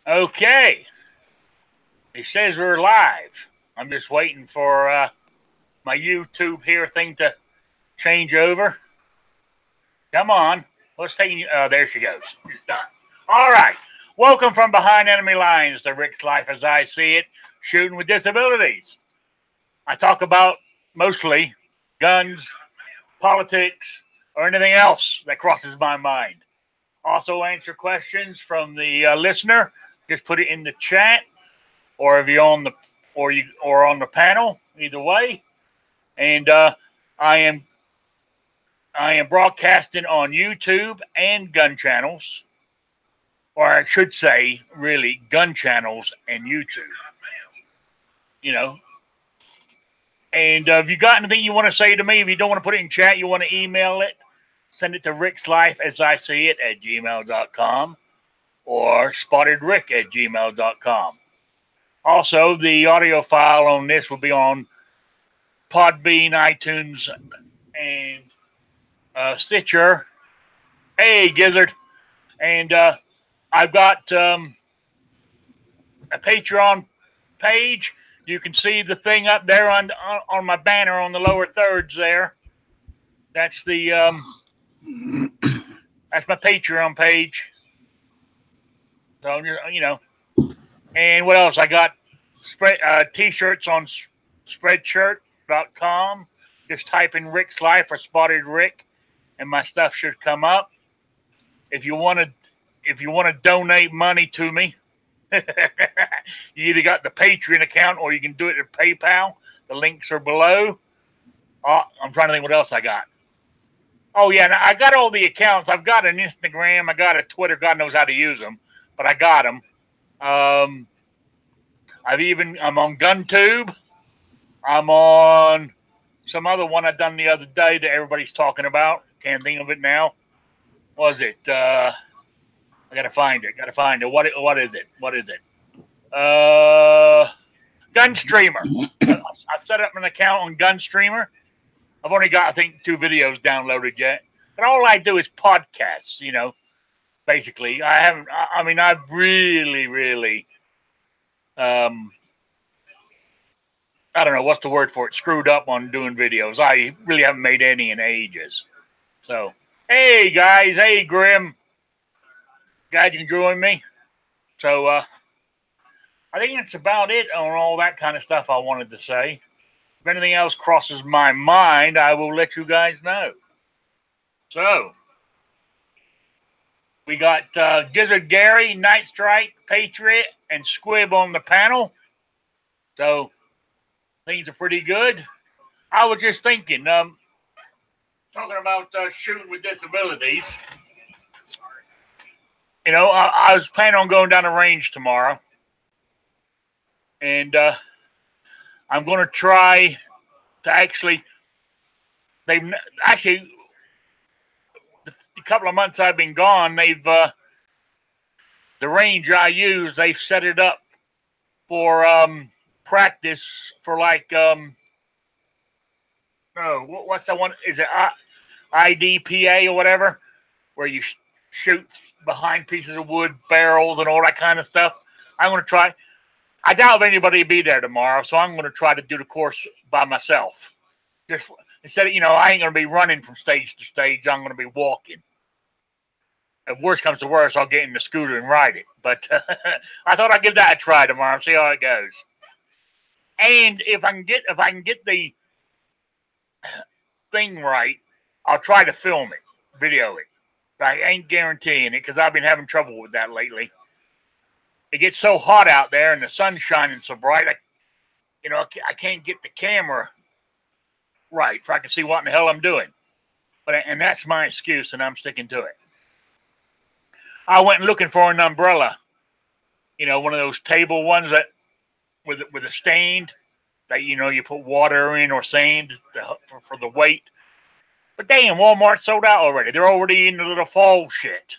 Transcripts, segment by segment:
Okay. It says we're live. I'm just waiting for my YouTube here thing to change over. Come on. Let's take you. There she goes. It's done. All right. Welcome from behind enemy lines to Rick's Life as I See It, shooting with disabilities. I talk about mostly guns, politics, or anything else that crosses my mind. Also answer questions from the listener. Just put it in the chat, or if you're on the on the panel, either way. And I am broadcasting on YouTube and gun channels, or I should say, really, gun channels and YouTube. You know. And if you got anything you want to say to me, if you don't want to put it in chat, you want to email it, send it to rickslife@gmail.com or spottedrick@gmail.com. Also, the audio file on this will be on Podbean, iTunes, and Stitcher. Hey, Gizzard. And I've got a Patreon page. You can see the thing up there on my banner on the lower thirds there. That's the that's my Patreon page. So, you know. And what else? I got T-shirts on Spreadshirt.com. Just type in Rick's Life or Spotted Rick, and my stuff should come up. If you want to donate money to me, you either got the Patreon account or you can do it at PayPal. The links are below. I'm trying to think what else I got. Oh yeah, I got all the accounts. I've got an Instagram. I got a Twitter. God knows how to use them, but I got them. I'm on GunTube. I'm on some other one I done the other day that everybody's talking about. Can't think of it now. What was it? I gotta find it. What is it? Gunstreamer. I've set up an account on Gunstreamer. I've only got, I think, 2 videos downloaded yet. But all I do is podcasts, basically. I've really, I don't know, what's the word for it? Screwed up on doing videos. I really haven't made any in ages. So, hey, guys. Hey, Grim. Glad you can join me. So, I think that's about it on all that kind of stuff I wanted to say. If anything else crosses my mind, I will let you guys know. So, we got Gizzard Gary, Night Strike, Patriot, and Squib on the panel. So, things are pretty good. I was just thinking, talking about shooting with disabilities. I was planning on going down the range tomorrow. And I'm going to try to a couple of months I've been gone, the range I use, they've set it up for practice for what's that one? Is it IDPA or whatever? Where you shoot behind pieces of wood, barrels, and all that kind of stuff. I'm going to try. I doubt if anybody will be there tomorrow, so I'm going to try to do the course by myself. Just instead of, I ain't going to be running from stage to stage. I'm going to be walking. If worse comes to worse, I'll get in the scooter and ride it. But I thought I'd give that a try tomorrow and see how it goes. And if I can get the thing right, I'll try to film it, video it. But I ain't guaranteeing it because I've been having trouble with that lately. It gets so hot out there and the sun's shining so bright, I can't get the camera right so I can see what in the hell I'm doing. And that's my excuse, and I'm sticking to it. I went looking for an umbrella, one of those table ones that with a stand that you put water in or sand for the weight. But damn, Walmart sold out already. They're already in the little fall shit.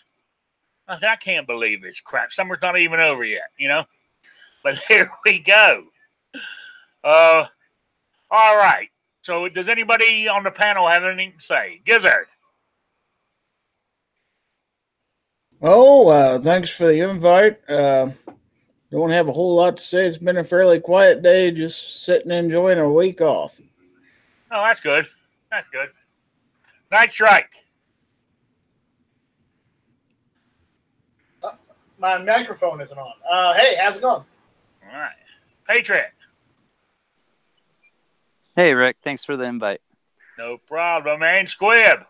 I can't believe this crap. Summer's not even over yet, But here we go. All right. So does anybody on the panel have anything to say? Gizzard. Oh, thanks for the invite. Don't have a whole lot to say. It's been a fairly quiet day, just sitting enjoying a week off. Oh, that's good. That's good. Night Strike. My microphone isn't on. Hey, how's it going? All right. Patriot. Hey, Rick. Thanks for the invite. No problem, man. Squib.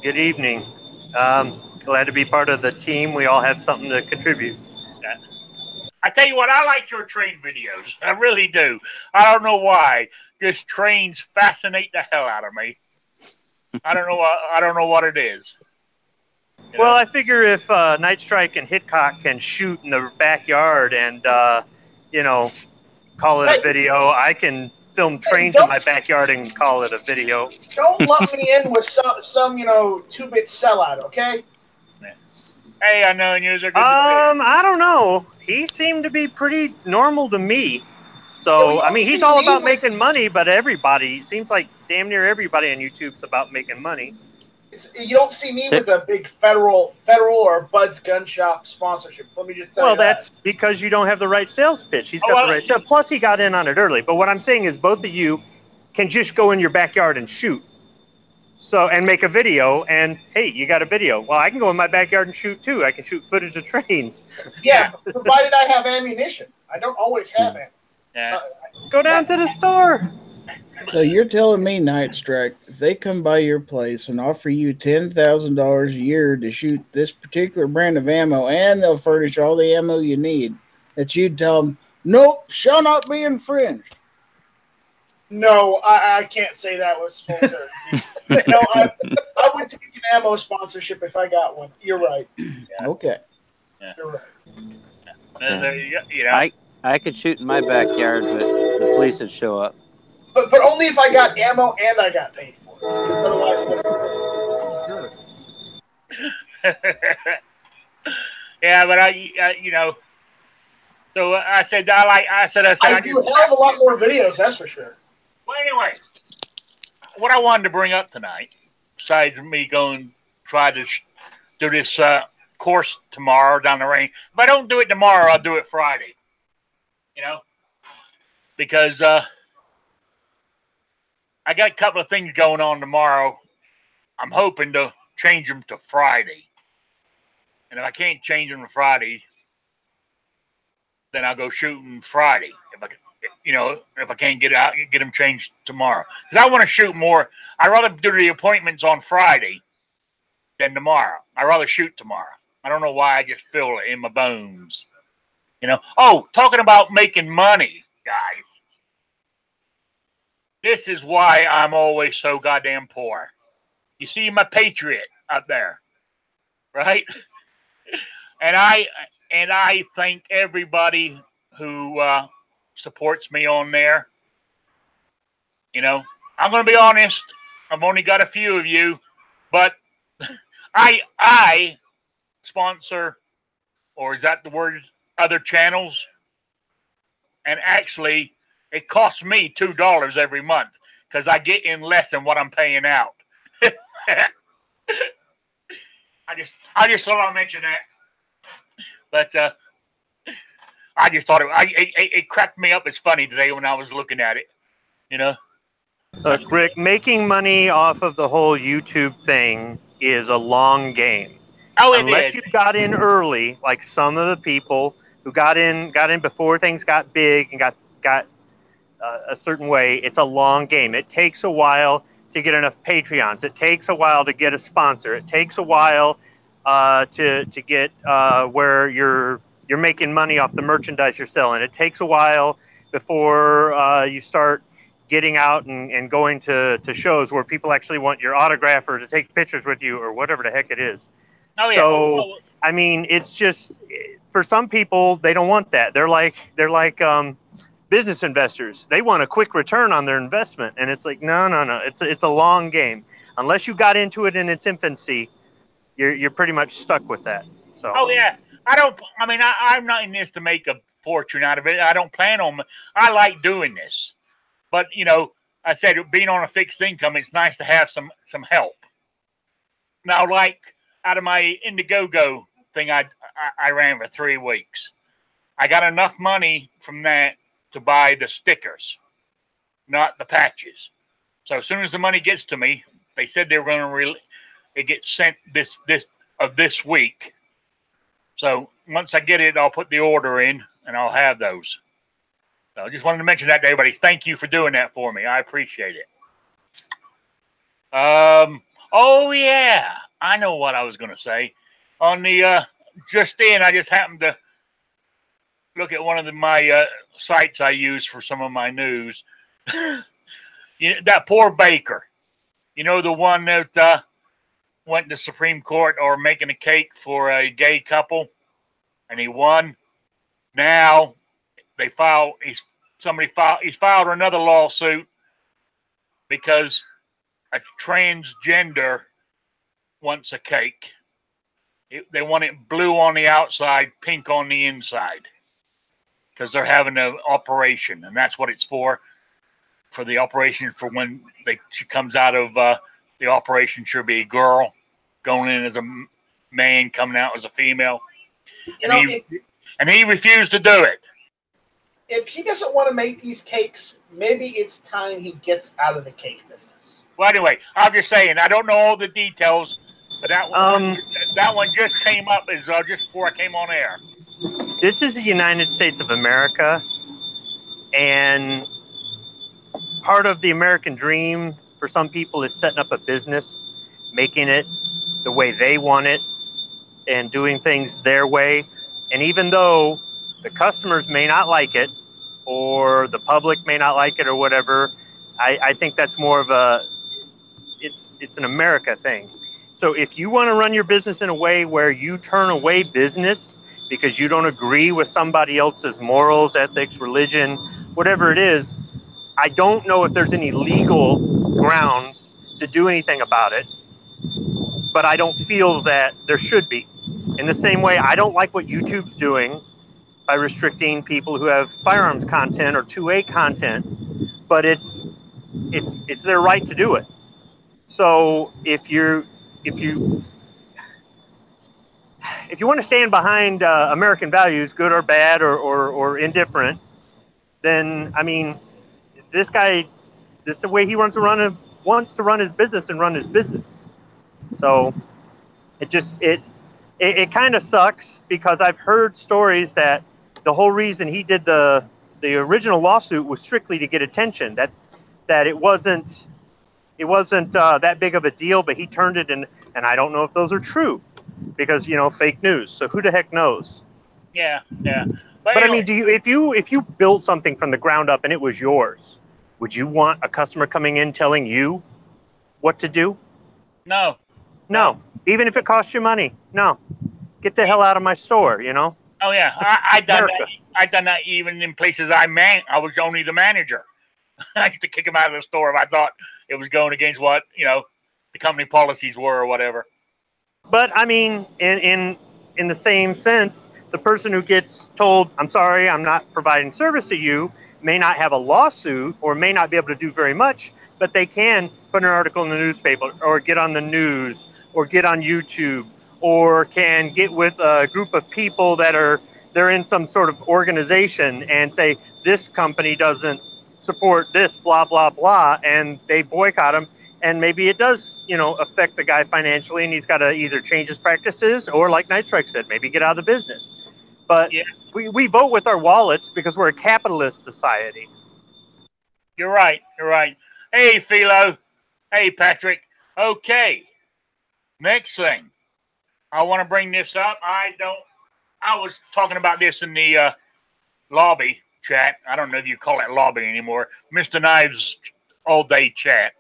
Good evening. Glad to be part of the team. We all have something to contribute. I tell you what, I like your train videos. I really do. I don't know why. Just trains fascinate the hell out of me. I don't know what it is. You know? Well, I figure if Night Strike and Hitchcock can shoot in the backyard and call it a video, I can film trains in my backyard and call it a video. Don't lump me in with some 2-bit sellout, okay? Hey, I know you're good. I don't know. He seemed to be pretty normal to me. So, I mean, he's all about making money, but everybody, seems like damn near everybody on YouTube's about making money. You don't see me with a big federal or Bud's Gun Shop sponsorship. Let me just tell you Well, that's because you don't have the right sales pitch. He's got the right sales. Plus, he got in on it early. But what I'm saying is both of you can just go in your backyard and shoot. And make a video, and hey, you got a video. Well, I can go in my backyard and shoot too. I can shoot footage of trains. Yeah, provided I have ammunition. I don't always have ammunition. Yeah. So, go down to the store. So you're telling me, Night Strike, if they come by your place and offer you $10,000 a year to shoot this particular brand of ammo, and they'll furnish all the ammo you need, that you'd tell them, nope, shall not be infringed? No, I can't say that with full certainty. No, I would take an ammo sponsorship if I got one. You're right. Yeah. Okay. Yeah. You're right. I could shoot in my backyard, but the police would show up. But only if I got ammo and I got paid for it. Because otherwise, yeah, but So I said I do a hell of a lot more videos. That's for sure. Well, anyway, what I wanted to bring up tonight, besides me going try to do this course tomorrow down the range. If I don't do it tomorrow, I'll do it Friday. Because I got a couple of things going on tomorrow. I'm hoping to change them to Friday. And if I can't change them to Friday, then I'll go shooting Friday. If I can't get them changed tomorrow. Because I want to shoot more. I'd rather do the appointments on Friday than tomorrow. I'd rather shoot tomorrow. I don't know why, I just feel it in my bones. Oh, talking about making money, guys. This is why I'm always so goddamn poor. You see my Patriot up there, right? And I thank everybody who supports me on there. I'm going to be honest. I've only got a few of you, but I sponsor, or is that the word, other channels. And actually, it costs me $2 every month because I get in less than what I'm paying out. I just thought I'd mention that. But I just thought it cracked me up. It's funny today when I was looking at it. Look, Rick, making money off of the whole YouTube thing is a long game. Oh, it Unless is. you got in early, like some of the people who got in before things got big and got a certain way, it's a long game. It takes a while to get enough Patreons. It takes a while to get a sponsor. It takes a while to get where you're making money off the merchandise you're selling. It takes a while before you start getting out and going to shows where people actually want your autograph or to take pictures with you or whatever the heck it is. Oh, yeah. So, I mean, it's just, for some people, they don't want that. They're like business investors. They want a quick return on their investment. And it's like, no. It's a long game. Unless you got into it in its infancy, you're pretty much stuck with that. So. Oh, yeah. I'm not in this to make a fortune out of it. I don't plan on. I like doing this. But, I said being on a fixed income, it's nice to have some help. Now, like out of my Indiegogo thing I ran for 3 weeks, I got enough money from that to buy the stickers, not the patches. So as soon as the money gets to me, they said they were going to it gets sent this week. So once I get it, I'll put the order in and I'll have those. So I just wanted to mention that to everybody. Thank you for doing that for me. I appreciate it. Oh yeah, I know what I was going to say. On the just in, I just happened to look at one of my sites I use for some of my news. That poor baker, the one that went to Supreme Court or making a cake for a gay couple, and he won. Now he's filed another lawsuit because a transgender wants a cake. They want it blue on the outside, pink on the inside, because they're having an operation, and that's what it's for the operation for when she comes out of the operation. She'll be a girl going in as a man, coming out as a female. And he refused to do it. If he doesn't want to make these cakes, maybe it's time he gets out of the cake business. Well, anyway, I'm just saying, I don't know all the details, but that one just came up just before I came on air. This is the United States of America, and part of the American dream for some people is setting up a business, making it the way they want it, and doing things their way. And even though the customers may not like it, or the public may not like it, or whatever, I think that's more of it's an America thing. So if you want to run your business in a way where you turn away business because you don't agree with somebody else's morals, ethics, religion, whatever it is, I don't know if there's any legal grounds to do anything about it, but I don't feel that there should be. In the same way, I don't like what YouTube's doing by restricting people who have firearms content or 2A content, but it's their right to do it. So if you want to stand behind American values, good or bad or indifferent, then I mean, this guy, this is the way he wants to run his business and run his business. So it kind of sucks, because I've heard stories that the whole reason he did the original lawsuit was strictly to get attention. That it wasn't that big of a deal, but he turned it in, and I don't know if those are true, because fake news. So who the heck knows? Yeah. But I mean, if you built something from the ground up and it was yours, would you want a customer coming in telling you what to do? No. Even if it costs you money, no. Get the hell out of my store, Oh yeah, I done that. I done that even in places I was only the manager. I get to kick him out of the store if I thought it was going against what the company policies were or whatever. But I mean, in the same sense, the person who gets told, "I'm sorry, I'm not providing service to you," may not have a lawsuit or may not be able to do very much, but they can put an article in the newspaper or get on the news or get on YouTube, or can get with a group of people they're in some sort of organization and say, this company doesn't support this, blah, blah, blah, and they boycott them. And maybe it does, affect the guy financially, and he's got to either change his practices or, like Night Strike said, maybe get out of the business. But yeah, we vote with our wallets because we're a capitalist society. You're right. Hey, Philo. Hey, Patrick. Okay. Next thing. I want to bring this up. I was talking about this in the lobby chat. I don't know if you call it lobby anymore. Mr. Knives all-day chat.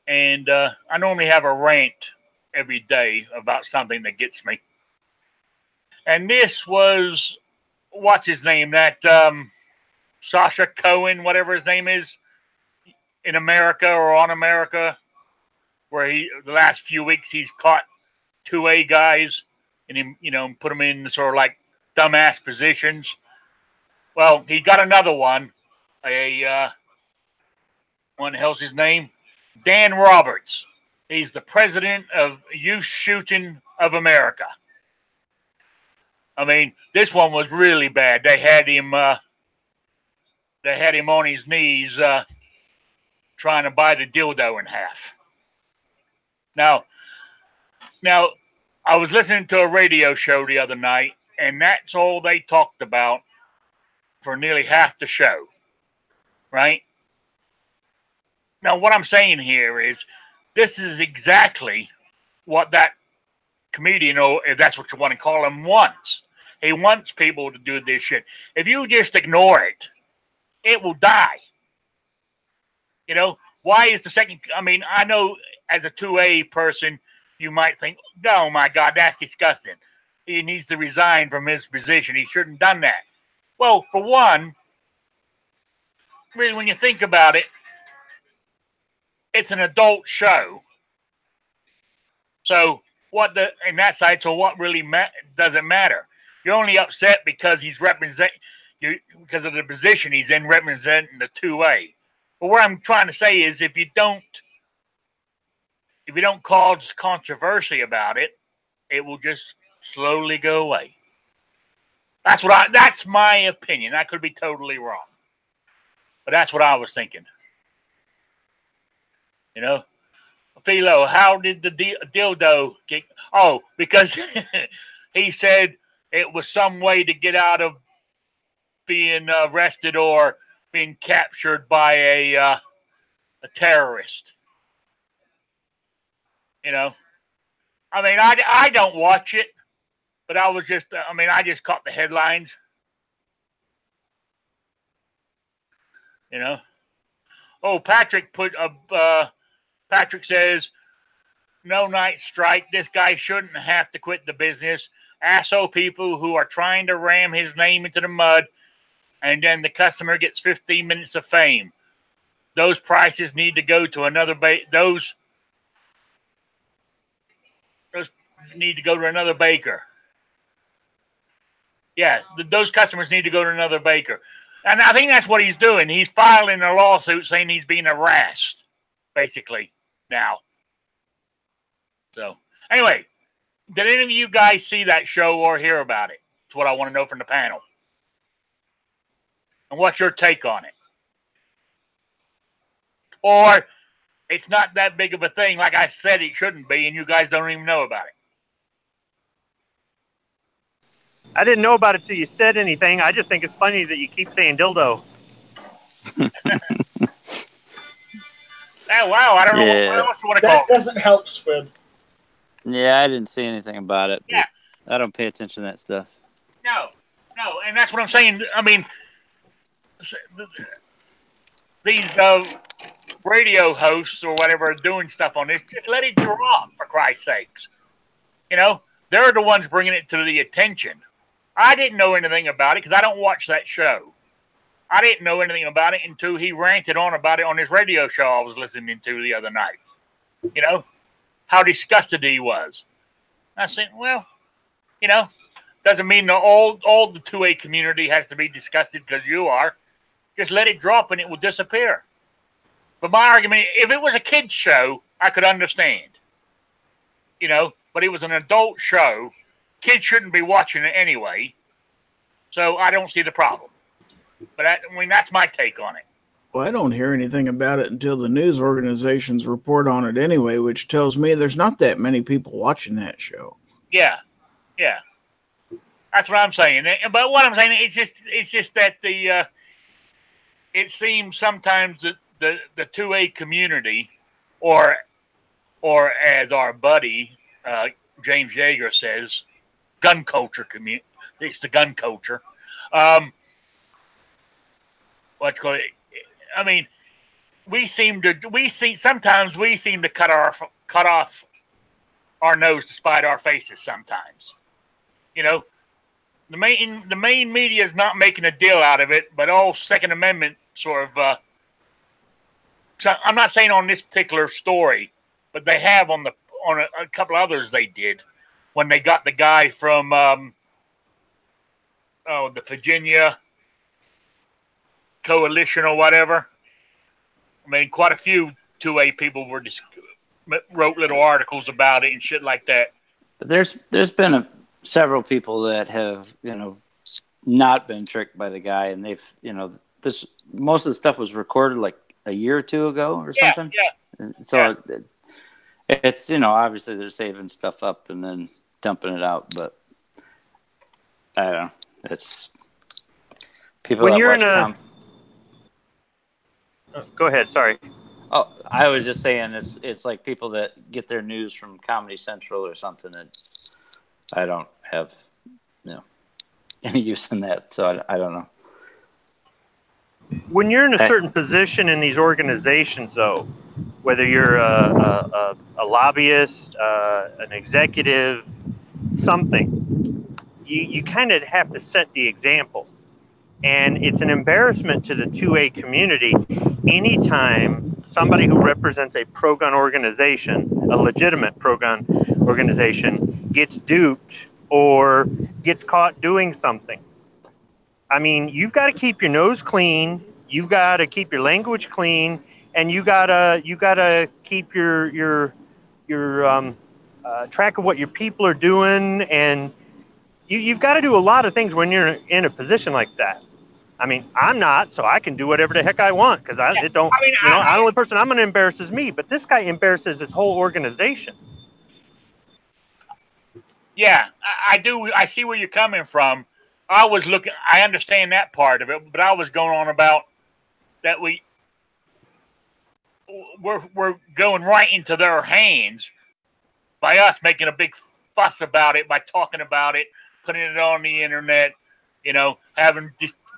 And I normally have a rant every day about something that gets me. And this was, what's his name? That Sasha Cohen, whatever his name is, in America or on America, where the last few weeks he's caught 2A guys and put them in sort of like dumbass positions. Well, he got another one. What the hell's his name? Dan Roberts. He's the president of Youth Shooting of America. I mean, this one was really bad. They had him on his knees trying to bite a dildo in half. Now, I was listening to a radio show the other night, and that's all they talked about for nearly half the show, right? Now, what I'm saying here is this is exactly what that comedian, or if that's what you want to call him, wants. He wants people to do this shit. If you just ignore it, it will die. You know, why is the second? I mean, I know as a 2A person, you might think, oh my God, that's disgusting. He needs to resign from his position. He shouldn't have done that. Well, for one, really, when you think about it, it's an adult show. So what in that side? So what really doesn't matter? You're only upset because he's because of the position he's in, representing the 2A. But what I'm trying to say is, if you don't cause controversy about it, it will just slowly go away. That's my opinion. I could be totally wrong, but that's what I was thinking. You know, Philo, how did the dildo get? Oh, because he said it was some way to get out of being arrested or being captured by a terrorist. You know, I mean, I don't watch it, but I was just, I just caught the headlines. You know, oh, Patrick says, no night strike. This guy shouldn't have to quit the business. Asshole people who are trying to ram his name into the mud, and then the customer gets 15 minutes of fame. Those prices need to go to another those need to go to another baker. Yeah, those customers need to go to another baker. And I think that's what he's doing. He's filing a lawsuit saying he's being harassed, basically, now. So, anyway, did any of you guys see that show or hear about it? That's what I want to know from the panel. And what's your take on it? Or it's not that big of a thing, like I said it shouldn't be, and you guys don't even know about it. I didn't know about it till you said anything. I just think it's funny that you keep saying dildo. Oh, wow, I don't know what else you want to call it. That doesn't help, Squid. Yeah, I didn't see anything about it. Yeah. I don't pay attention to that stuff. No, and that's what I'm saying. I mean, these radio hosts or whatever are doing stuff on this, just let it drop, for Christ's sakes. You know, they're the ones bringing it to the attention. I didn't know anything about it because I don't watch that show. I didn't know anything about it until he ranted on about it on his radio show I was listening to the other night. You know, how disgusted he was. I said, well, you know, doesn't mean all the 2A community has to be disgusted because you are. Just let it drop and it will disappear. But my argument, if it was a kid's show, I could understand. You know, but it was an adult show. Kids shouldn't be watching it anyway. So I don't see the problem. But that's my take on it. Well, I don't hear anything about it until the news organizations report on it anyway, which tells me there's not that many people watching that show. Yeah. That's what I'm saying. But what I'm saying, it's just that it seems sometimes that the 2A community, or as our buddy James Yeager says, gun culture community. It's the gun culture. I mean, sometimes we seem to cut off our nose to spite our faces. Sometimes, you know, the main media is not making a deal out of it, but all Second Amendment sort of. So I'm not saying on this particular story, but they have on a couple others they did when they got the guy from the Virginia Coalition or whatever. I mean, quite a few 2A people wrote little articles about it and shit like that. But there's been several people that have, not been tricked by the guy, and they've, most of the stuff was recorded like a year or two ago or something. Yeah. So it's, obviously they're saving stuff up and then dumping it out, but I don't know. It's people When that you're watch go ahead. Sorry. Oh, I was just saying it's like people that get their news from Comedy Central or something. And I don't have any use in that, so I don't know. When you're in a certain position in these organizations, though, whether you're a lobbyist, an executive, something, you kind of have to set the example. And it's an embarrassment to the 2A community anytime somebody who represents a pro-gun organization, a legitimate pro-gun organization, gets duped or gets caught doing something. I mean, you've got to keep your nose clean. You've got to keep your language clean, and you gotta keep your track of what your people are doing, and you've got to do a lot of things when you're in a position like that. I mean, I'm not, so I can do whatever the heck I want because the only person I'm going to embarrass is me. But this guy embarrasses his whole organization. Yeah, I do. I see where you're coming from. I understand that part of it, but I was going on about that we're going right into their hands by us making a big fuss about it, by talking about it, putting it on the internet, having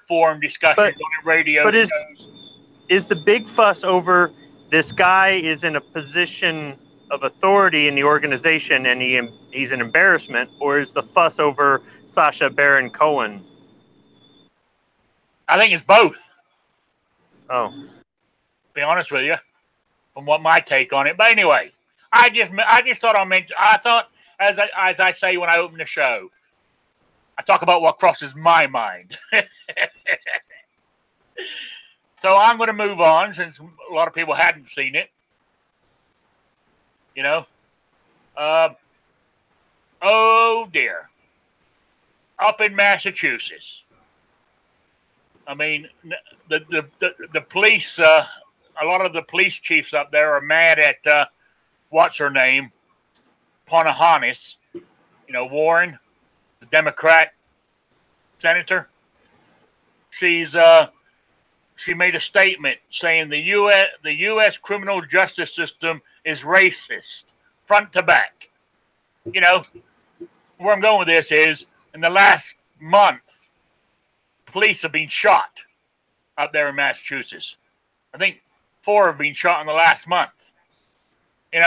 forum discussions on the radio. But is the big fuss over this guy is in a position of authority in the organization and he's an embarrassment, or is the fuss over Sacha Baron Cohen? I think it's both. Oh. Be honest with you, from what my take on it. But anyway, I just thought I thought, as I say when I open the show, I talk about what crosses my mind. So I'm going to move on since a lot of people hadn't seen it. Oh dear. Up in Massachusetts. I mean, the police, a lot of the police chiefs up there are mad at, what's her name? Ponahanis. Warren, the Democrat senator. She made a statement saying the U.S. criminal justice system is racist, front to back. Where I'm going with this is, in the last month, police have been shot up there in Massachusetts. I think 4 have been shot in the last month. And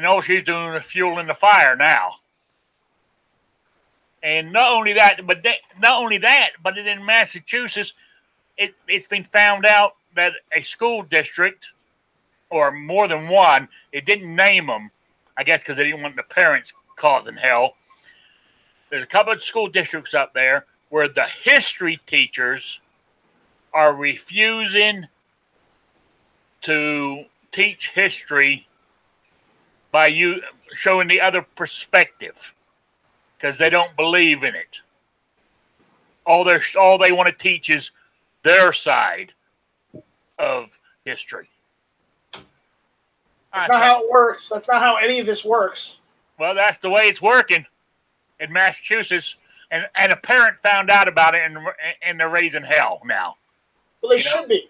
all she's doing is fueling the fire now. And not only that, but in Massachusetts, it's been found out that a school district, or more than one, it didn't name them, I guess because they didn't want the parents causing hell. There's a couple of school districts up there where the history teachers are refusing to teach history by showing the other perspective because they don't believe in it. All they want to teach is their side of history. That's not how it works. That's not how any of this works. Well, that's the way it's working in Massachusetts, and a parent found out about it, and they're raising hell now. Well, they should be.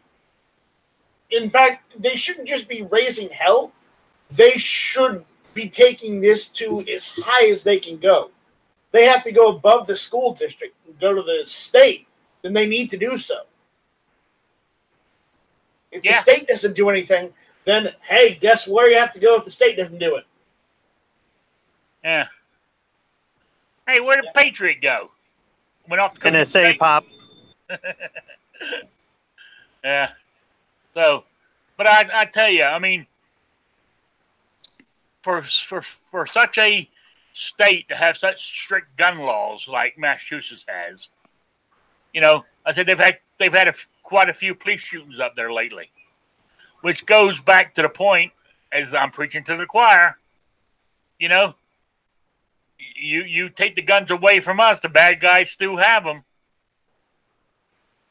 In fact, they shouldn't just be raising hell. They should be taking this to as high as they can go. They have to go above the school district and go to the state. Then they need to do so. If the state doesn't do anything, then, hey, guess where you have to go if the state doesn't do it? Yeah. Hey, where did Patriot go? Went off the NSA, Pop. Yeah. So, but I tell you, I mean, for such a state to have such strict gun laws like Massachusetts has, I said they've had quite a few police shootings up there lately, which goes back to the point, as I'm preaching to the choir, you take the guns away from us, the bad guys still have them.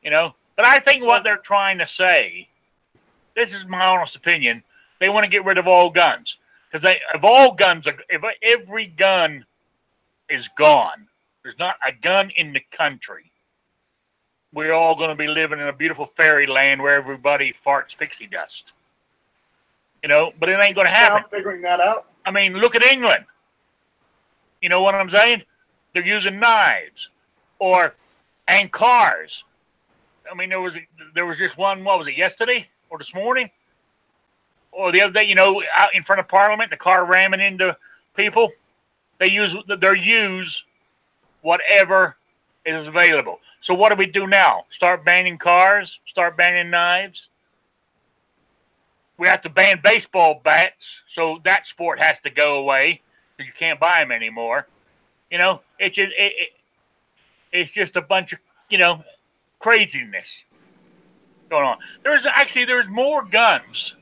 You know, but I think what they're trying to say, this is my honest opinion, they want to get rid of all guns because if every gun is gone, there's not a gun in the country. We're all going to be living in a beautiful fairyland where everybody farts pixie dust. You know, but it ain't going to happen. I'm figuring that out. I mean, look at England. You know what I'm saying? They're using knives and cars. I mean, there was just one, what was it, yesterday or this morning? Or the other day, you know, out in front of Parliament, the car ramming into people. They use whatever is available. So what do we do now? Start banning cars? Start banning knives? We have to ban baseball bats, so that sport has to go away because you can't buy them anymore. You know, it's just a bunch of, you know, craziness going on. There's more guns.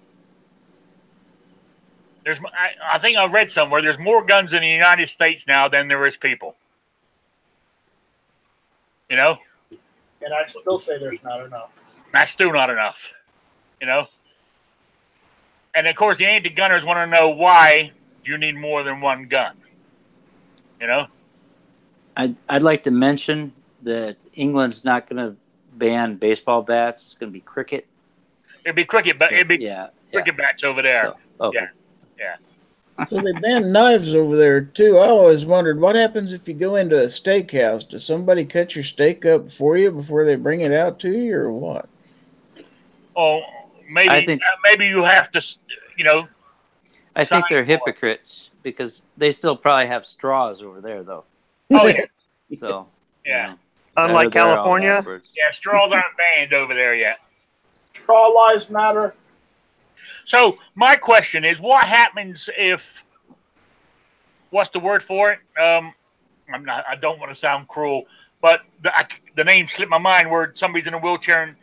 I think I read somewhere there's more guns in the United States now than there is people. You know? And I'd still say there's not enough. That's still not enough. You know? And of course, the anti-gunners want to know why you need more than one gun. You know? I'd like to mention that England's not going to ban baseball bats. It's going to be cricket. It'd be cricket, but it'd be cricket bats over there. So, okay. Yeah. So they ban knives over there too. I always wondered what happens if you go into a steakhouse. Does somebody cut your steak up for you before they bring it out to you, or what? Oh, maybe you have to, you know. I think they're hypocrites because they still probably have straws over there, though. Oh yeah. So yeah. You know, Unlike California. Yeah, straws aren't banned over there yet. Straw lives matter. So my question is, what happens if? What's the word for it? I don't want to sound cruel, but the name slipped my mind. Where somebody's in a wheelchair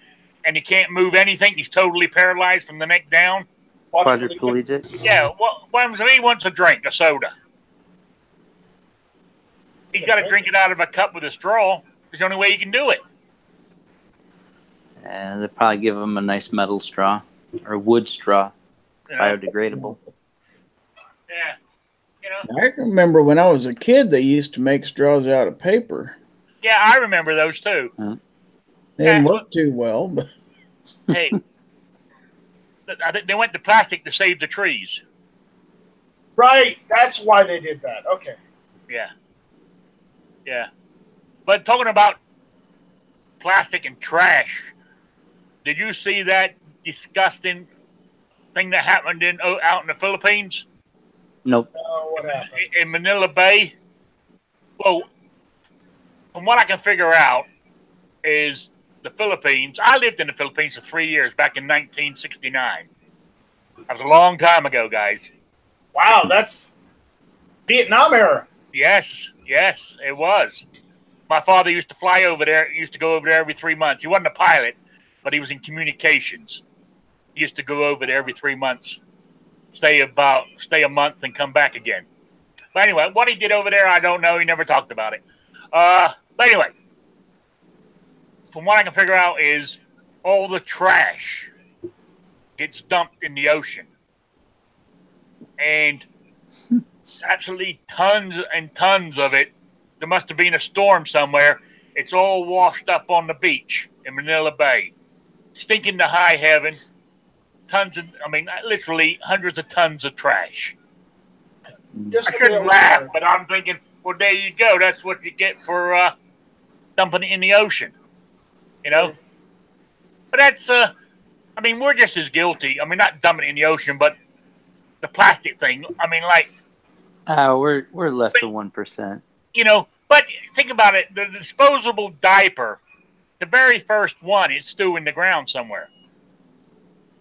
and he can't move anything. He's totally paralyzed from the neck down. Quadriplegic. Yeah. What happens if he wants a drink, a soda? He's got to drink it out of a cup with a straw. It's the only way he can do it. And they'll probably give him a nice metal straw or wood straw, biodegradable. Yeah. You know. I can remember when I was a kid, they used to make straws out of paper. Yeah, I remember those too. They didn't work too well, but hey, I think they went to plastic to save the trees. Right. That's why they did that. Okay. Yeah. Yeah. But talking about plastic and trash, did you see that disgusting thing that happened out in the Philippines? Nope. What happened? In Manila Bay? Well, from what I can figure out is the Philippines. I lived in the Philippines for 3 years back in 1969. That was a long time ago, guys. Wow, that's Vietnam era. Yes, it was. My father used to fly over there. He used to go over there every 3 months. He wasn't a pilot, but he was in communications. He used to go over there every 3 months, stay a month, and come back again. But anyway, what he did over there, I don't know. He never talked about it. But anyway, from what I can figure out is all the trash gets dumped in the ocean. And absolutely tons and tons of it. There must have been a storm somewhere. It's all washed up on the beach in Manila Bay. Stinking to high heaven. Literally hundreds of tons of trash. I shouldn't laugh, but I'm thinking, well, there you go. That's what you get for dumping it in the ocean. You know? But that's, we're just as guilty. Not dumping it in the ocean, but the plastic thing. We're less than 1%. You know, but think about it. The disposable diaper, the very first one is still in the ground somewhere.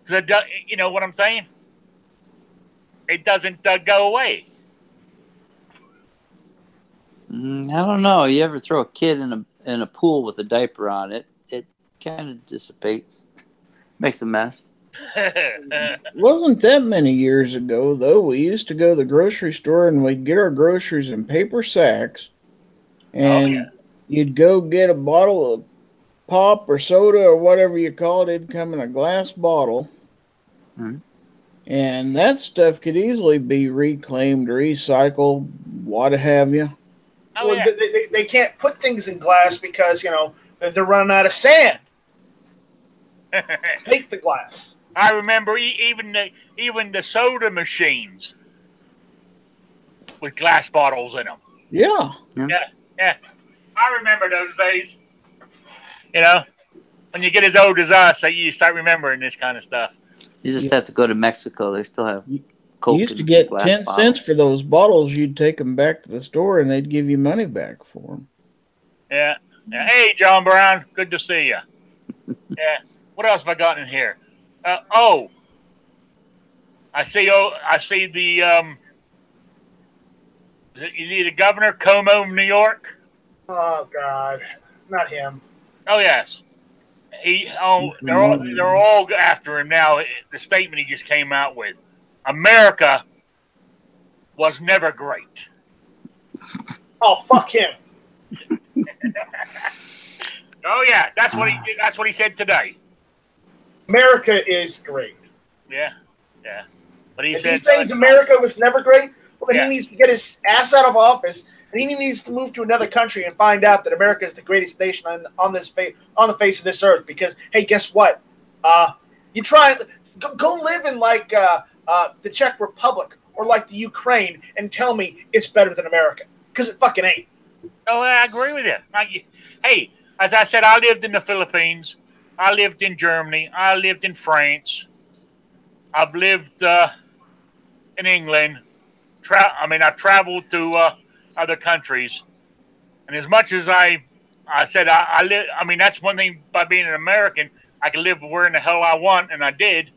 You know what I'm saying? It doesn't go away. I don't know. You ever throw a kid in a pool with a diaper on it? It kind of dissipates, makes a mess. Wasn't that many years ago, though. We used to go to the grocery store and we'd get our groceries in paper sacks. And yeah. you'd go get a bottle of pop or soda or whatever you call it. It'd come in a glass bottle. Mhm. And that stuff could easily be reclaimed, recycled, what have you. Oh, Well, yeah. they can't put things in glass because, they're running out of sand. Make the glass. I remember even the soda machines with glass bottles in them. Yeah. Yeah. I remember those days. When you get as old as us, you start remembering this kind of stuff. You just Yeah. have to go to Mexico. They still have You Coke used to in get glass 10 bottles. cents for those bottles. You'd take them back to the store and they'd give you money back for them. Yeah. Hey, John Brown. Good to see you. Yeah. What else have I got in here? I see the is he the governor Como of New York? Oh, God. Not him. Oh yes. They're all after him now. The statement he just came out with: America was never great. Oh, fuck him. Oh yeah, that's what he said today. America is great. Yeah. But he If said he says America was never great, well, then he needs to get his ass out of office, and he needs to move to another country and find out that America is the greatest nation on the face of this earth. Because hey, guess what? You try go live in like the Czech Republic or like the Ukraine, and tell me it's better than America, because it fucking ain't. Oh, I agree with you. Hey, as I said, I lived in the Philippines. I lived in Germany. I lived in France. I've lived in England. I've traveled to other countries, and as much as I said I live. That's one thing by being an American. I can live where in the hell I want, and I did.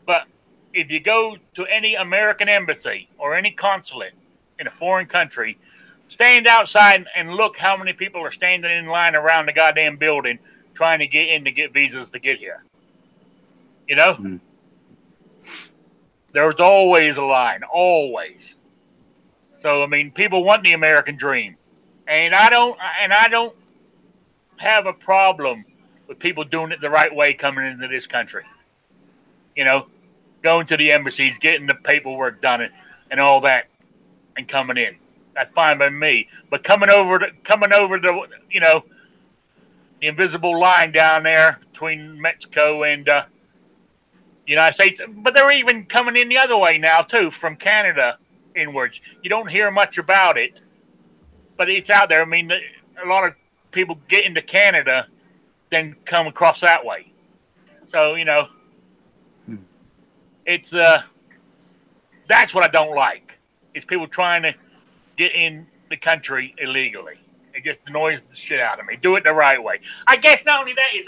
But if you go to any American embassy or any consulate in a foreign country, stand outside and look how many people are standing in line around the goddamn building trying to get in to get visas to get here. Mm. There's always a line, always. So people want the American dream, and I don't have a problem with people doing it the right way coming into this country. Going to the embassies, getting the paperwork done, and all that, and coming in. That's fine by me. But coming over the the invisible line down there between Mexico and the United States, but they're even coming in the other way now too, from Canada inwards. You don't hear much about it, but it's out there. A lot of people get into Canada, then come across that way. So it's that's what I don't like. Is people trying to get in the country illegally. It just annoys the shit out of me. Do it the right way. I guess not only that is,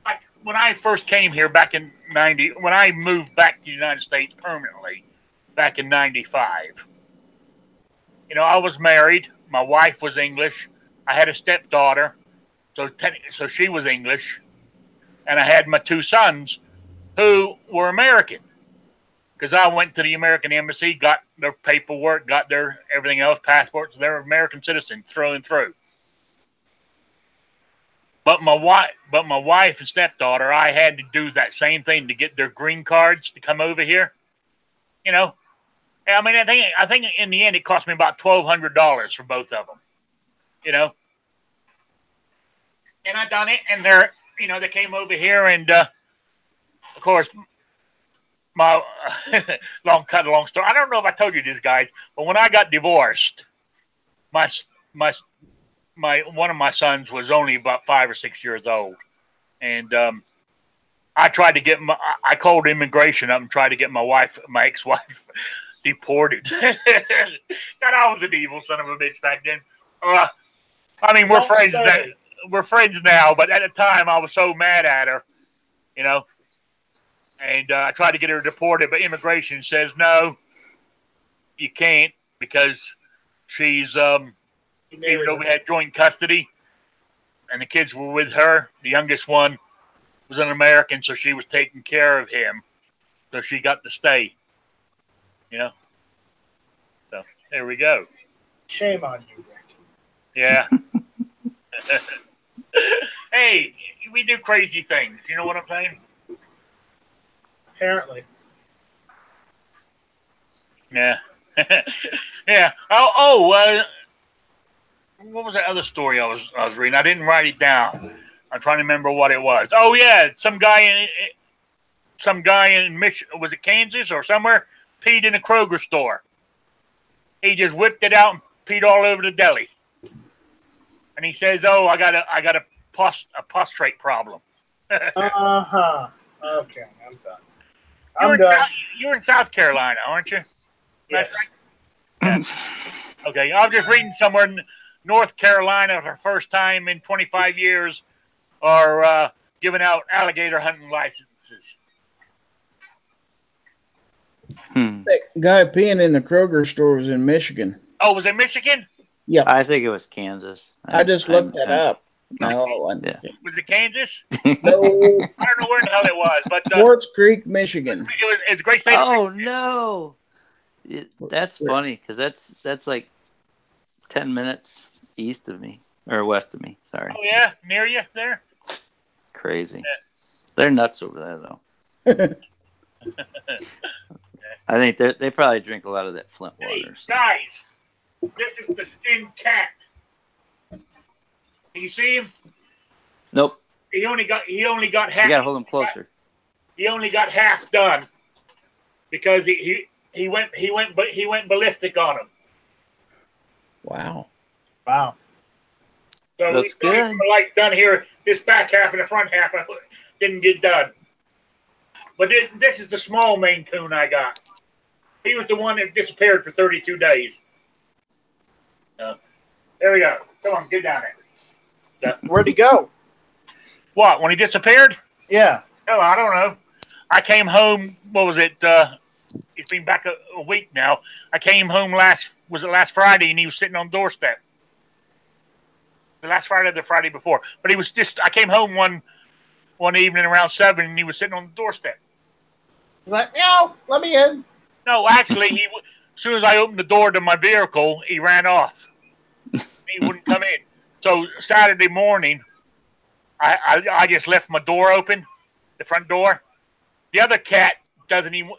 like when I first came here back in 90, when I moved back to the United States permanently back in 95, I was married. My wife was English. I had a stepdaughter, so she was English. And I had my two sons who were American. Because I went to the American embassy, got their paperwork, got their everything else, passports. They're American citizens through and through. But my wife and stepdaughter, I had to do that same thing to get their green cards to come over here. I think in the end it cost me about $1,200 for both of them. And I done it, and they came over here, and of course. My long story. I don't know if I told you this, guys, but when I got divorced, my one of my sons was only about 5 or 6 years old, and I tried to get I called immigration up and tried to get my ex-wife, deported. God, I was an evil son of a bitch back then. We're friends now. We're friends now, but at the time I was so mad at her, And I tried to get her deported, but immigration says no, you can't, because she's even though we had joint custody and the kids were with her, the youngest one was an American, so she was taking care of him. So she got to stay. You know? So there we go. Shame on you, Rick. Yeah. Hey, we do crazy things. You know what I'm saying? Apparently. Yeah. Yeah. What was that other story I was reading? I didn't write it down. I'm trying to remember what it was. Oh yeah, some guy in Michigan, was it Kansas or somewhere, peed in a Kroger store. He just whipped it out and peed all over the deli. And he says, "Oh, I got a prostrate problem." Uh-huh. Okay, I'm done. I'm done. You're in South Carolina, aren't you? Yes. Yeah. Okay, I was just reading somewhere in North Carolina for the first time in 25 years are giving out alligator hunting licenses. That guy peeing in the Kroger store was in Michigan. Oh, was it Michigan? Yep. I think it was Kansas. I just looked that up. No, Yeah. Was it Kansas? no. I don't know where in the hell it was, but Quartz Creek, Michigan. It's a great state. Oh no, that's funny because that's like 10 minutes east of me or west of me. Sorry. Oh yeah, near you there. Crazy. Yeah. They're nuts over there, though. I think they probably drink a lot of that Flint water. Hey, guys, this is the skinned cat. Can you see him? Nope. He only got half. You gotta hold him closer. He only got half done because he went ballistic on him. Wow. So looks good. Like done here, this back half and the front half didn't get done. But this is the small Maine Coon I got. He was the one that disappeared for 32 days. There we go. Come on, get down there. Where'd he go? What, when he disappeared? Yeah. Oh, I don't know. I came home, what was it? It's been back a week now. I came home last Friday, and he was sitting on the doorstep. The last Friday or the Friday before. But he was I came home one evening around 7, and he was sitting on the doorstep. He's like, meow, let me in. No, actually, as soon as I opened the door to my vehicle, he ran off. He wouldn't come in. So Saturday morning, I just left my door open, the front door. The other cat doesn't even.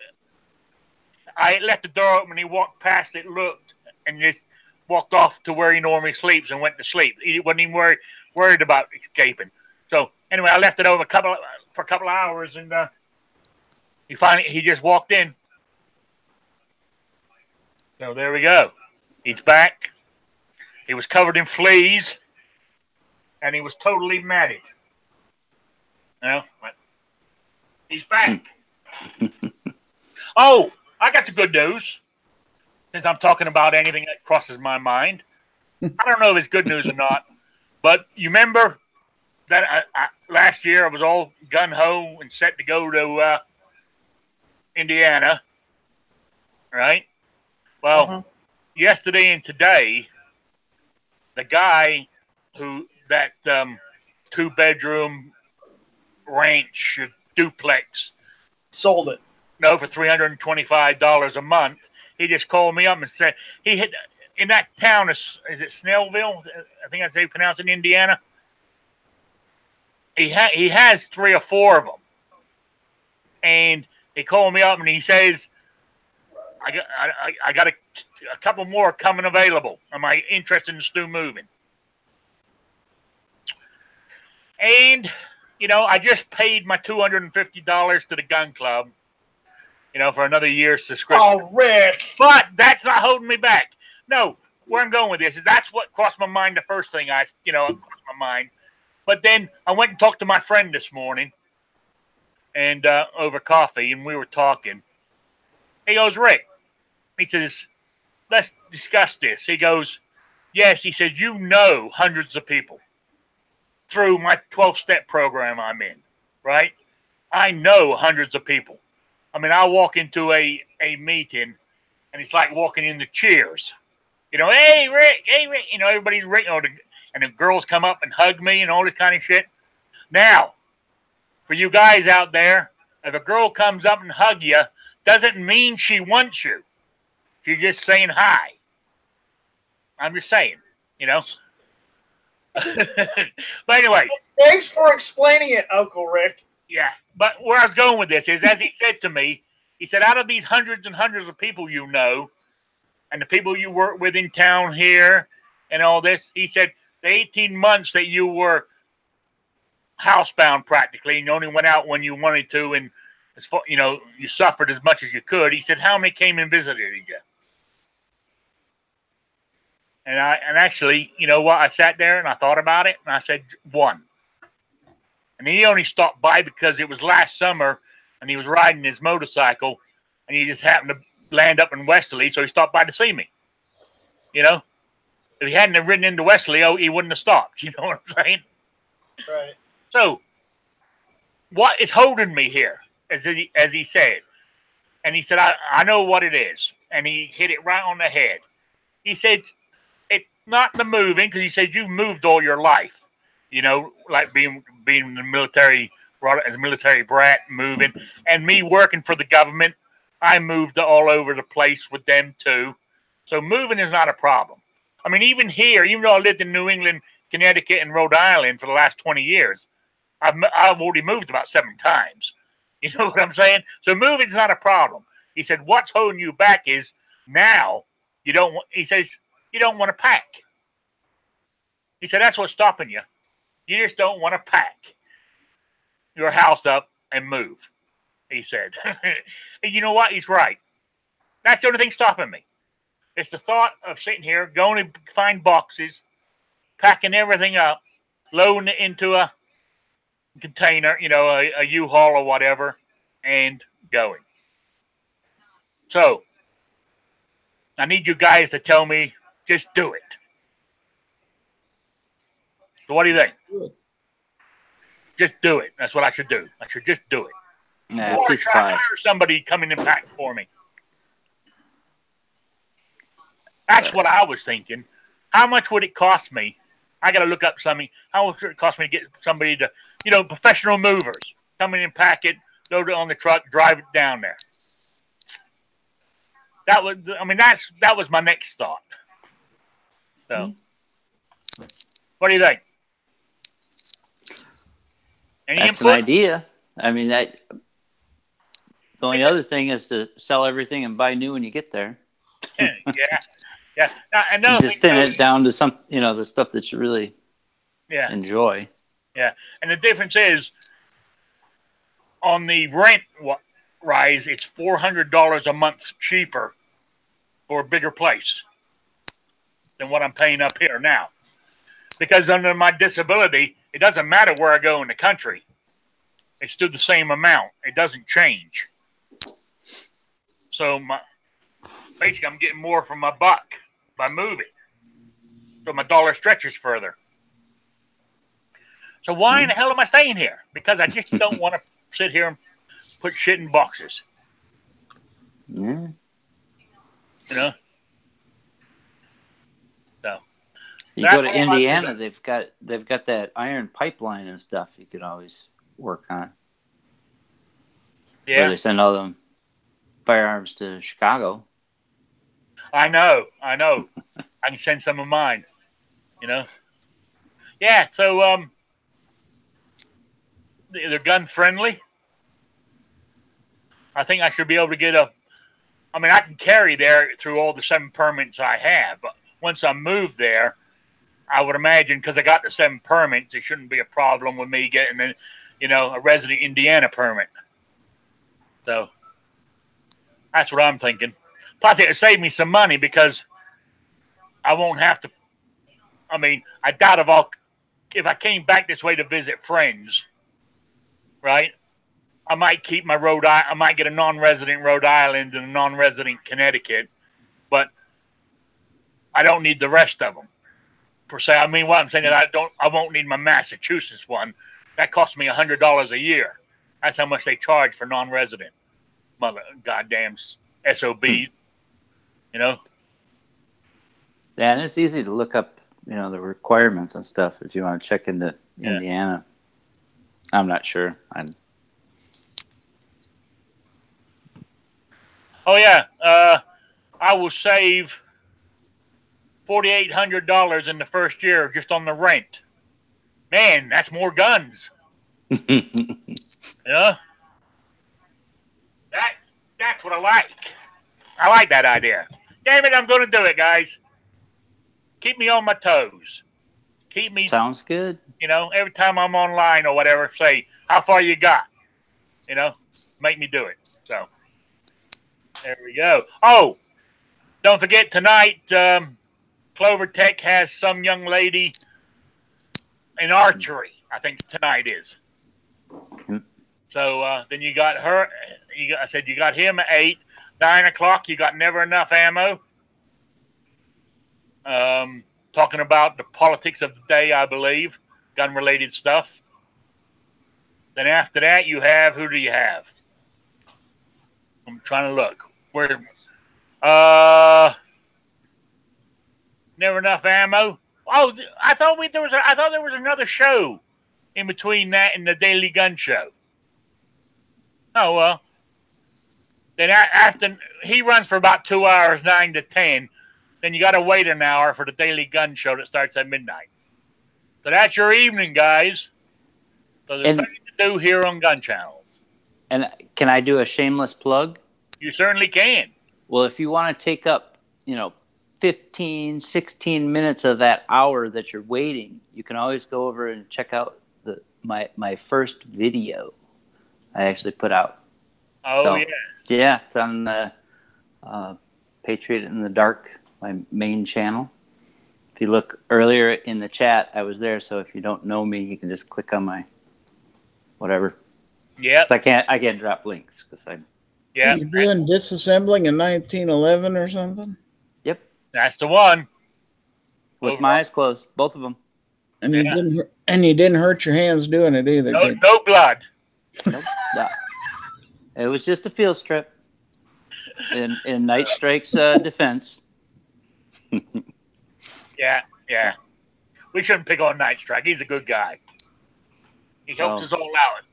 I left the door open, and he walked past it, looked, and just walked off to where he normally sleeps and went to sleep. He wasn't even worried about escaping. So anyway, I left it over for a couple of hours, and he just walked in. So there we go. He's back. He was covered in fleas, and he was totally matted. You know, but he's back. Oh, I got some good news. Since I'm talking about anything that crosses my mind, I don't know if it's good news or not, but you remember that last year I was all gung-ho and set to go to Indiana, right? Well, yesterday and today, the guy that 2-bedroom ranch duplex sold it. No, for $325 a month. He just called me up and said he hit in that town. Is it Snellville? I think that's how you pronounce it in Indiana. He has 3 or 4 of them, and he called me up and he says, I got a couple more coming available. Am I interested in Stu moving? And I just paid my $250 to the gun club. For another year's subscription. Oh, Rick! But that's not holding me back. No, where I'm going with this is that's what crossed my mind. The first thing crossed my mind. But then I went and talked to my friend this morning, and over coffee, and we were talking. He goes, Rick. He says, let's discuss this. He goes, yes. He said, hundreds of people through my 12-step program I'm in, right? I know hundreds of people. I mean, I walk into a meeting, and it's like walking into Cheers. Hey, Rick, everybody's Rick. And the girls come up and hug me and all this kind of shit. Now, for you guys out there, if a girl comes up and hug you, doesn't mean she wants you. She's just saying hi. I'm just saying, you know. But anyway. Thanks for explaining it, Uncle Rick. Yeah, but where I was going with this is, as he said to me, he said, out of these hundreds and hundreds of people you know, and the people you work with in town here and all this, he said, the 18 months that you were housebound practically, and you only went out when you wanted to, and as far, you know, you suffered as much as you could. He said, how many came and visited you? And actually, you know what? I sat there and I thought about it, and I said, one. And he only stopped by because it was last summer, and he was riding his motorcycle, and he just happened to land up in Westerly, so he stopped by to see me. You know, if he hadn't have ridden into Westerly, he wouldn't have stopped. You know what I'm saying? Right. So, what is holding me here, as he said, and he said, I know what it is, and he hit it right on the head. He said, it's not the moving, because he said you've moved all your life. You know, like being in the military, as a military brat, moving, and me working for the government, I moved all over the place with them too. So moving is not a problem. I mean, even here, even though I lived in New England, Connecticut, and Rhode Island for the last 20 years, I've already moved about 7 times. You know what I'm saying? So moving is not a problem. He said, what's holding you back is now you don't want, he says, you don't want to pack. He said, that's what's stopping you. You just don't want to pack your house up and move, he said. And you know what? He's right. That's the only thing stopping me. It's the thought of sitting here, going to find boxes, packing everything up, loading it into a container, you know, a U-Haul or whatever, and going. So, I need you guys to tell me, just do it. So what do you think? Good. Just do it. That's what I should do. I should just do it. Nah, Or peace should I pie. hire somebody coming and pack for me? That's what I was thinking. How much would it cost me? I got to look up something. How much would it cost me to get somebody to, you know, professional movers, come in and pack it, load it on the truck, drive it down there. That was, I mean, that was my next thought. So, what do you think? Any That's an input? idea. I mean, the only other thing is to sell everything and buy new when you get there. Yeah. Now, And another just thing, thin too, it down to some, you know, the stuff that you really enjoy. Yeah. And the difference is on the rent rise, it's $400 a month cheaper for a bigger place than what I'm paying up here now. Because under my disability, it doesn't matter where I go in the country. It's still the same amount. It doesn't change. So basically, I'm getting more for my buck by moving. So my dollar stretches further. So why in the hell am I staying here? Because I just don't want to sit here and put shit in boxes. Yeah. You know? So You that's go to all I Indiana, do. they've got that iron pipeline and stuff you could always work on. Where Yeah, they send all them firearms to Chicago. I know. I can send some of mine. You know? Yeah, so they're gun friendly. I think I should be able to get I mean, I can carry there through all the 7 permits I have, but once I move there, I would imagine, because I got the 7 permits, it shouldn't be a problem with me getting a resident Indiana permit. So that's what I'm thinking. Plus, it would save me some money because I won't have to. I mean, I doubt if I came back this way to visit friends, right? I might keep my I might get a non-resident Rhode Island and a non-resident Connecticut, but I don't need the rest of them per se. I mean, what I'm saying is I won't need my Massachusetts one. That costs me $100 a year. That's how much they charge for non-resident. Mother goddamn SOB, you know. Yeah, and it's easy to look up, you know, the requirements and stuff if you want to check into Indiana. I'm not sure. Oh yeah, I will save $4,800 in the first year just on the rent. Man, that's more guns. Yeah, that's what I like. I like that idea. Damn it, I'm going to do it, guys. Keep me on my toes. Keep me. Sounds good. Every time I'm online or whatever, say how far you got. Make me do it. So there we go. Oh, don't forget tonight. Clover Tech has some young lady in archery. I think tonight is. So then you got her. I said you got him at 8, 9 o'clock. You got Never Enough Ammo. Talking about the politics of the day, I believe, gun-related stuff. Then after that, you have, who do you have? I'm trying to look. Where? Never Enough Ammo. Oh, I thought there was another show in between that and the Daily Gun Show. Oh well. Then after he runs for about 2 hours, 9 to 10. Then you got to wait an hour for the Daily Gun Show that starts at midnight. So that's your evening, guys. So there's plenty to do here on Gun Channels. And can I do a shameless plug? You certainly can. Well, if you want to take up, 15, 16 minutes of that hour that you're waiting, you can always go over and check out my first video I actually put out. Oh, so, yeah. Yeah, it's on the Patriot in the Dark, my main channel. If you look earlier in the chat, I was there. So if you don't know me, you can just click on my whatever. Yeah. I can't drop links because I. Yeah. You're doing disassembling in 1911 or something? Yep. That's the one. With my eyes closed, both of them. And you didn't hurt your hands doing it either. No blood. Nope. No. It was just a field strip in Night Strike's defense. Yeah. We shouldn't pick on Night Strike. He's a good guy. He helps us all out,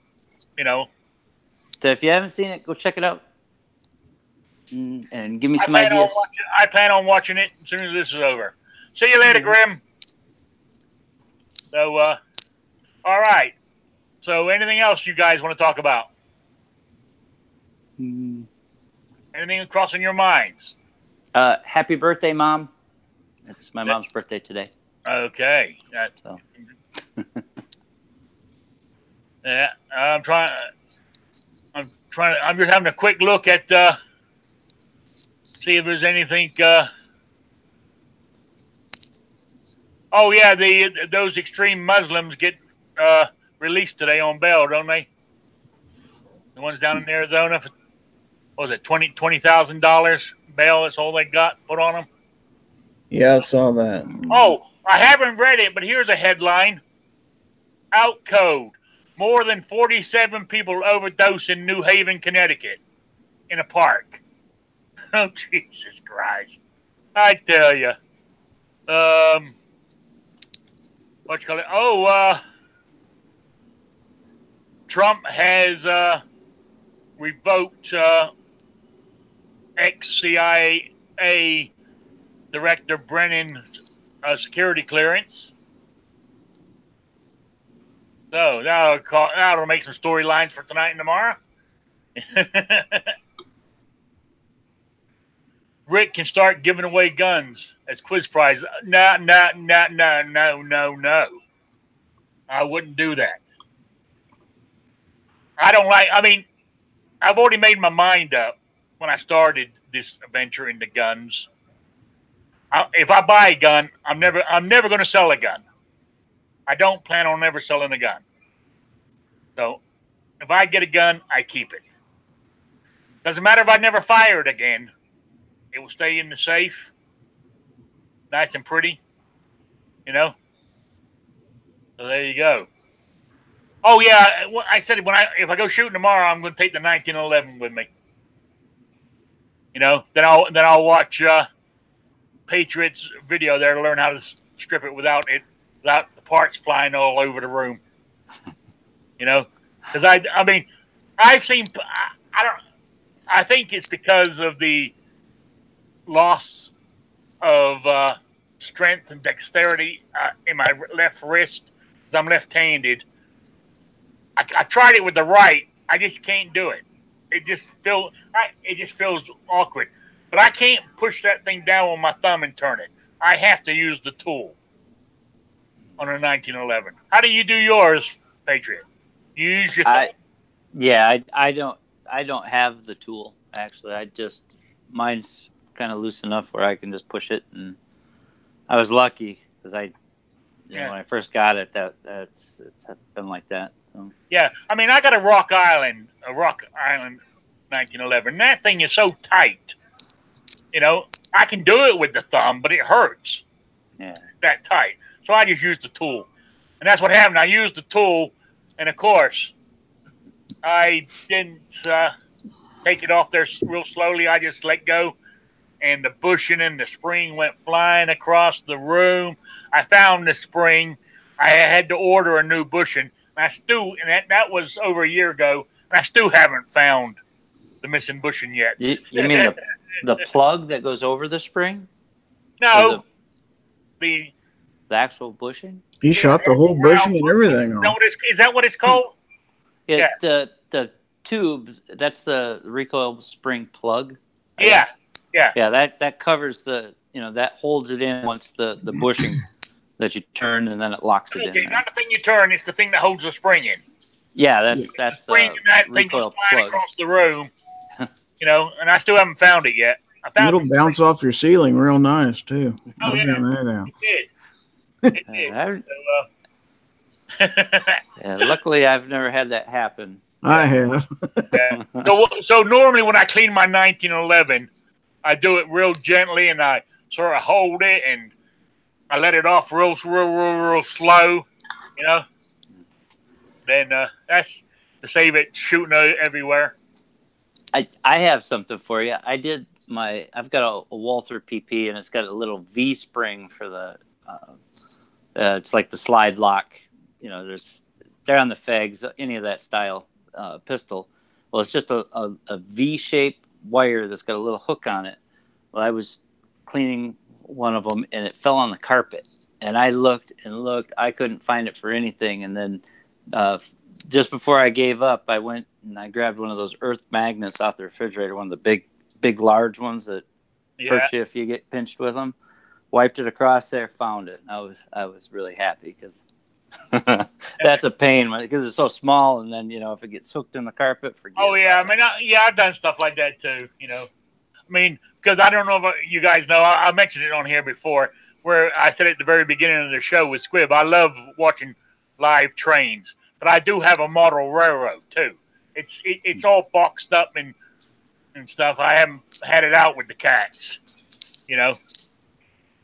So if you haven't seen it, go check it out. And give me some ideas. I plan on watching it as soon as this is over. See you later, Grim. So, all right. So anything else you guys want to talk about? Anything crossing your minds? Happy birthday, Mom. It's my mom's birthday today. Okay. That's so. Yeah, I'm just having a quick look at see if there's anything. Oh yeah, those extreme Muslims get released today on bail, don't they? The ones down in Arizona, for, what was it, $20,000 bail? That's all they got put on them. Yeah, I saw that. Oh, I haven't read it, but here's a headline: Out code. More than 47 people overdose in New Haven, Connecticut, in a park. Oh, Jesus Christ. I tell you. What you call it? Oh, Trump has revoked ex-CIA Director Brennan's security clearance. So that'll make some storylines for tonight and tomorrow. Rick can start giving away guns as quiz prizes. No. I wouldn't do that. I've already made my mind up when I started this venture into guns. If I buy a gun, I'm never going to sell a gun. I don't plan on never selling a gun. So if I get a gun, I keep it. Doesn't matter if I never fire it again. It will stay in the safe, nice and pretty, So there you go. Oh yeah, I said if I go shooting tomorrow, I'm going to take the 1911 with me. Then I'll watch Patriot's video there to learn how to strip it without the parts flying all over the room. You know, because I mean, I've seen. I don't. I think it's because of the loss of strength and dexterity in my left wrist, because I'm left-handed. I tried it with the right. I just can't do it. It just feels awkward. But I can't push that thing down with my thumb and turn it. I have to use the tool on a 1911. How do you do yours, Patriot? You use your thumb? Yeah, I don't have the tool actually. Mine's kind of loose enough where I can just push it, and I was lucky because when I first got it, it's been like that. So. Yeah, I mean, I got a Rock Island 1911. That thing is so tight. You know, I can do it with the thumb, but it hurts. Yeah, that tight. So I just used the tool, and that's what happened. I used the tool, and of course, I didn't take it off there real slowly. I just let go, and the bushing and the spring went flying across the room. I found the spring. I had to order a new bushing. And that was over a year ago, and I still haven't found the missing bushing yet. You mean the plug that goes over the spring? No, the actual bushing. He shot the whole bushing and everything off. Is that what it's called? Yeah. The tube. That's the recoil spring plug. Yeah. That covers that holds it in once the bushing that you turn, and then it locks it in. Okay, not the thing you turn; it's the thing that holds the spring in. Yeah, that's the spring. And that thing goes flying plug across the room. And I still haven't found it yet. It'll bounce off your ceiling real nice too. Oh, I found that out. It did. Yeah, luckily, I've never had that happen. I have. Yeah. So normally when I clean my 1911, I do it real gently, and I sort of hold it, and I let it off real slow, Then that's to save it shooting everywhere. I have something for you. I've got a Walther PP, and it's got a little V spring for the. It's like the slide lock. They're on the Fegs, any of that style pistol. Well, it's just a V-shaped wire that's got a little hook on it. Well, I was cleaning one of them, and it fell on the carpet. And I looked and looked. I couldn't find it for anything. And then just before I gave up, I went and I grabbed one of those earth magnets off the refrigerator, one of the big, large ones that hurt you if you get pinched with them. Wiped it across there, found it. I was really happy because that's a pain because it's so small, and then if it gets hooked in the carpet, forget. Oh yeah, I mean, I've done stuff like that too. I mean, because I don't know if you guys know, I mentioned it on here before, where I said at the very beginning of the show with Squibb, I love watching live trains, but I do have a model railroad too. It's all boxed up and stuff. I haven't had it out with the cats.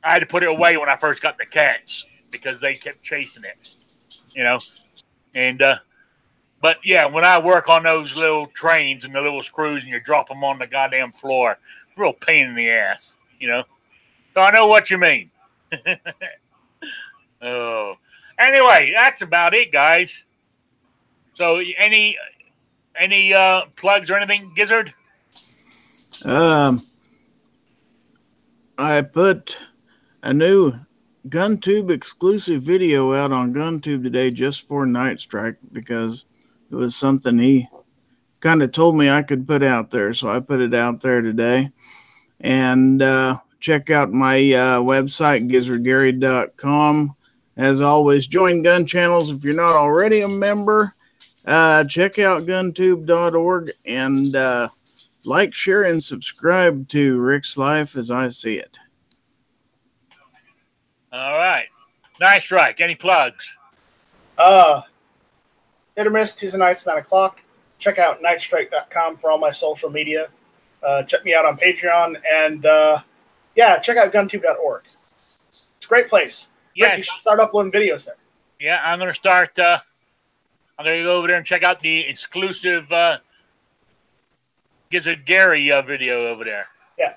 I had to put it away when I first got the cats because they kept chasing it, but yeah, when I work on those little trains and the little screws and you drop them on the goddamn floor, real pain in the ass, So I know what you mean. Oh, anyway, that's about it, guys. So any plugs or anything, Gizzard? I put a new GunTube exclusive video out on GunTube today just for Night Strike because it was something he kind of told me I could put out there. So I put it out there today. And check out my website, gizzardgary.com. As always, join gun channels if you're not already a member. Check out guntube.org and like, share, and subscribe to Rick's Life as I see it. All right. Night Strike. Any plugs? Hit or miss Tuesday nights, 9 o'clock. Check out nightstrike.com for all my social media. Check me out on Patreon. And, check out guntube.org. It's a great place. Yes. Rick, you should start uploading videos there. Yeah, I'm going to start. I'm going to go over there and check out the exclusive Gizzard Gary video over there. Yeah.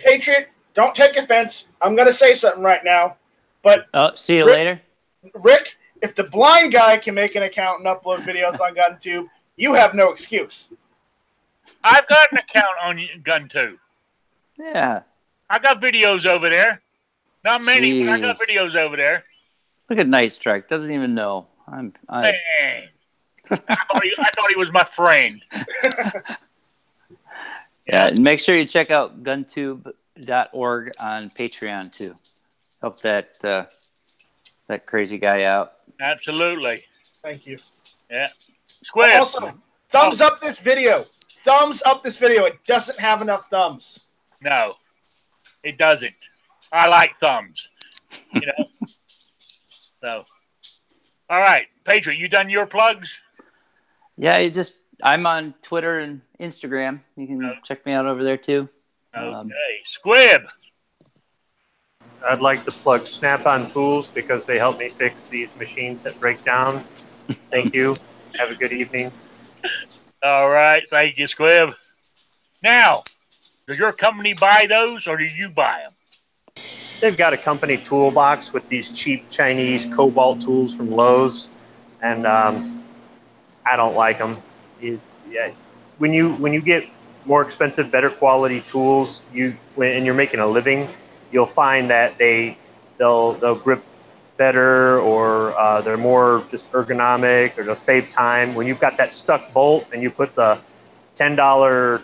Patriot, don't take offense. I'm going to say something right now. But see you later. Rick, if the blind guy can make an account and upload videos on GunTube, you have no excuse. I've got an account on GunTube. Yeah. I got videos over there. Not many, but I got Jeez. videos over there. Look at Night Strike. Doesn't even know. Man. I thought he was my friend. Yeah, and make sure you check out guntube.org on Patreon too. Help that that crazy guy out. Absolutely. Thank you. Yeah. Squid. Also, thumbs up this video. Thumbs up this video. It doesn't have enough thumbs. No, it doesn't. I like thumbs. You know. So, all right, Patriot, you done your plugs? Yeah, I'm on Twitter and Instagram. You can check me out over there too. Okay. Squib. I'd like to plug Snap-on Tools because they help me fix these machines that break down. Thank you. Have a good evening. All right. Thank you, Squib. Now, does your company buy those or do you buy them? They've got a company toolbox with these cheap Chinese Cobalt tools from Lowe's, and I don't like them. When you get more expensive, better quality tools, and you're making a living, you'll find that they'll grip better, or they're more just ergonomic, or they'll save time. When you've got that stuck bolt and you put the $10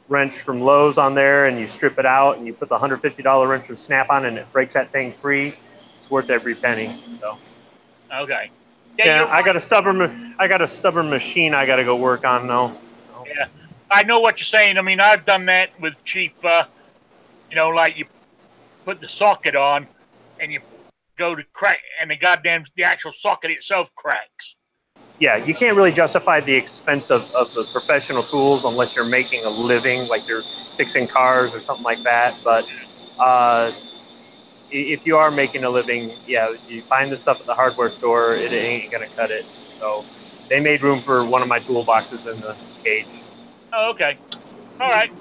wrench from Lowe's on there and you strip it out and you put the $150 wrench from Snap-on and it breaks that thing free, it's worth every penny. So okay. yeah, I got a stubborn machine I got to go work on though. So. Yeah, I know what you're saying. I mean, I've done that with cheap. Like you put the socket on and you go to crack, and the actual socket itself cracks. Yeah, you can't really justify the expense of the professional tools unless you're making a living, like you're fixing cars or something like that. But if you are making a living, yeah, you find the stuff at the hardware store, it ain't going to cut it. So they made room for one of my toolboxes in the cage. Oh, okay. All right.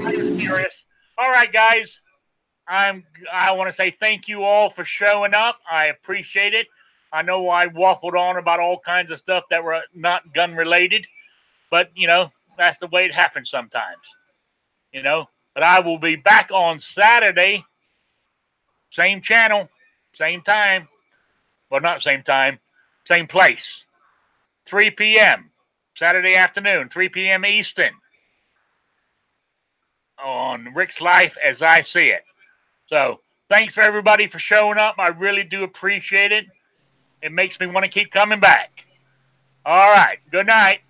I was curious. All right, guys. I want to say thank you all for showing up. I appreciate it. I know I waffled on about all kinds of stuff that were not gun related, but that's the way it happens sometimes. But I will be back on Saturday, same channel, same time. Well, not same time, same place. 3 p.m. Saturday afternoon, 3 p.m. Eastern, on Rick's Life as I See It. So thanks for everybody for showing up. I really do appreciate it. It makes me want to keep coming back. All right. Good night.